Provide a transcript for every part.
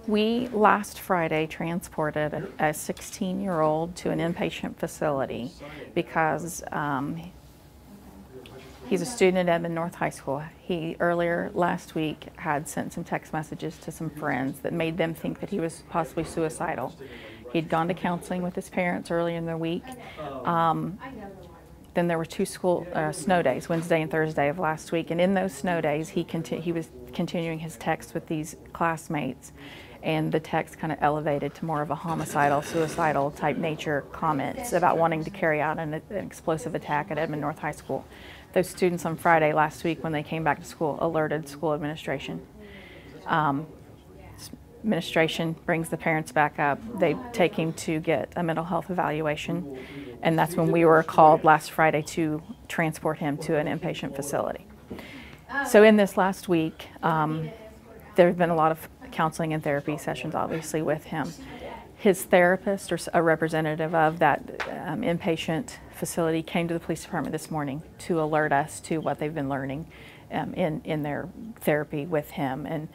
We last Friday transported a 16-year-old to an inpatient facility because he's a student at Edmond North High School. He earlier last week had sent some text messages to some friends that made them think that he was possibly suicidal. He'd gone to counseling with his parents earlier in the week. Then there were two snow days, Wednesday and Thursday of last week, and in those snow days he was continuing his text with these classmates, and the text kind of elevated to more of a homicidal, suicidal type nature comments about wanting to carry out an explosive attack at Edmond North High School. Those students on Friday last week, when they came back to school, alerted school administration. Administration brings the parents back up. They take him to get a mental health evaluation, and that's when we were called last Friday to transport him to an inpatient facility. So in this last week, there have been a lot of counseling and therapy sessions, obviously, with him. His therapist, or a representative of that inpatient facility, came to the police department this morning to alert us to what they've been learning in their therapy with him. And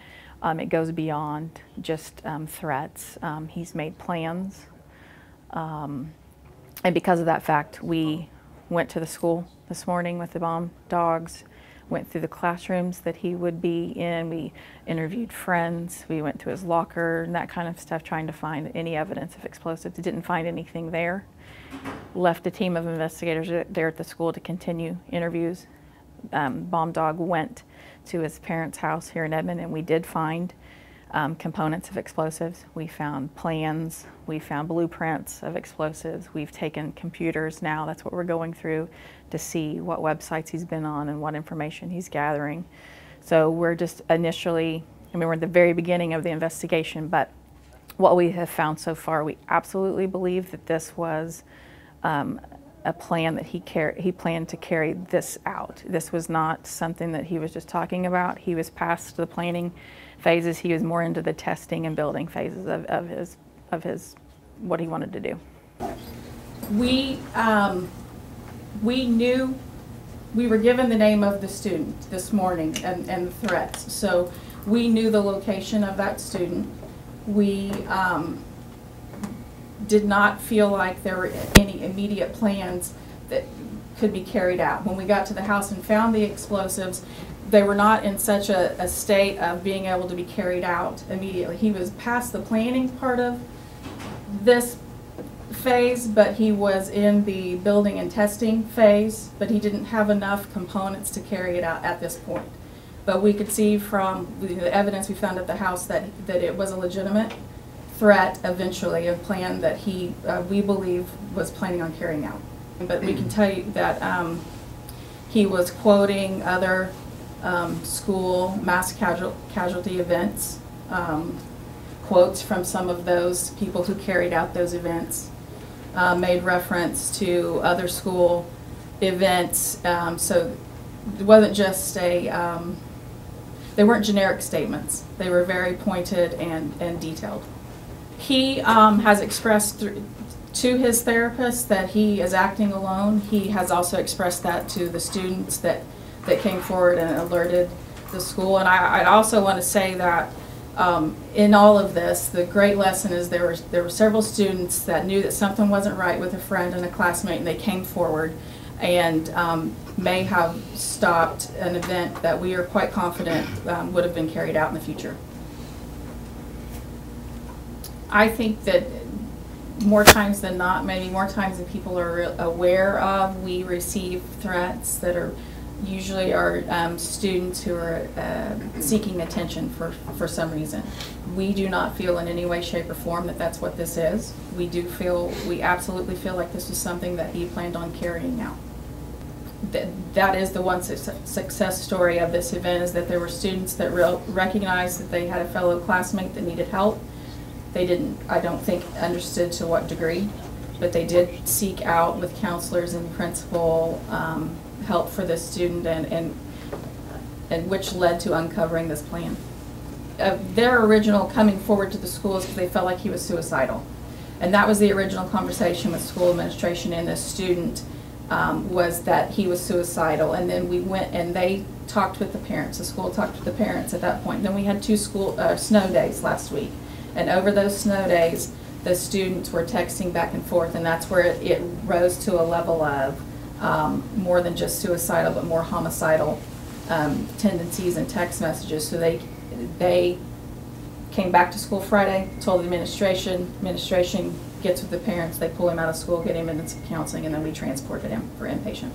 it goes beyond just threats. He's made plans. And because of that fact, we went to the school this morning with the bomb dogs, went through the classrooms that he would be in. We interviewed friends. We went to his locker and that kind of stuff, trying to find any evidence of explosives. Didn't find anything there. Left a team of investigators there at the school to continue interviews. Bomb dog went to his parents' house here in Edmond, and we did find components of explosives. We found plans, we found blueprints of explosives. We've taken computers now, that's what we're going through to see what websites he's been on and what information he's gathering. So we're just initially, we're at the very beginning of the investigation, but what we have found so far, we absolutely believe that this was a plan that he planned to carry this out. This was not something that he was just talking about. He was past the planning phases. He was more into the testing and building phases of his what he wanted to do. We knew, we were given the name of the student this morning and the threats. So we knew the location of that student. We did not feel like there were any immediate plans that could be carried out. When we got to the house and found the explosives, they were not in such a state of being able to be carried out immediately. He was past the planning part of this phase, but he was in the building and testing phase, but he didn't have enough components to carry it out at this point. But we could see from the evidence we found at the house that it was a legitimate threat eventually, a plan that we believe was planning on carrying out. But we can tell you that he was quoting other school mass casualty events, quotes from some of those people who carried out those events, made reference to other school events, so it wasn't just they weren't generic statements. They were very pointed and detailed. He has expressed to his therapist that he is acting alone. He has also expressed that to the students that came forward and alerted the school. And I also want to say that in all of this, the great lesson is there were several students that knew that something wasn't right with a friend and a classmate, and they came forward and may have stopped an event that we are quite confident would have been carried out in the future. I think that more times than not, maybe more times than people are aware of, we receive threats that are usually students who are seeking attention for some reason. We do not feel in any way, shape, or form that that's what this is. We absolutely feel like this was something that he planned on carrying out. That is the one success story of this event, is that there were students that recognized that they had a fellow classmate that needed help. They didn't, I don't think, understood to what degree, but they did seek out with counselors and principal help for this student, and which led to uncovering this plan. Their original coming forward to the school is because they felt like he was suicidal. And that was the original conversation with school administration and this student, was that he was suicidal. And then we went and they talked with the parents. The school talked with the parents at that point. Then we had two snow days last week. And over those snow days, the students were texting back and forth, and that's where it rose to a level of more than just suicidal, but more homicidal tendencies and text messages. So they came back to school Friday, told the administration gets with the parents, they pull him out of school, get him into some counseling, and then we transported him for inpatient.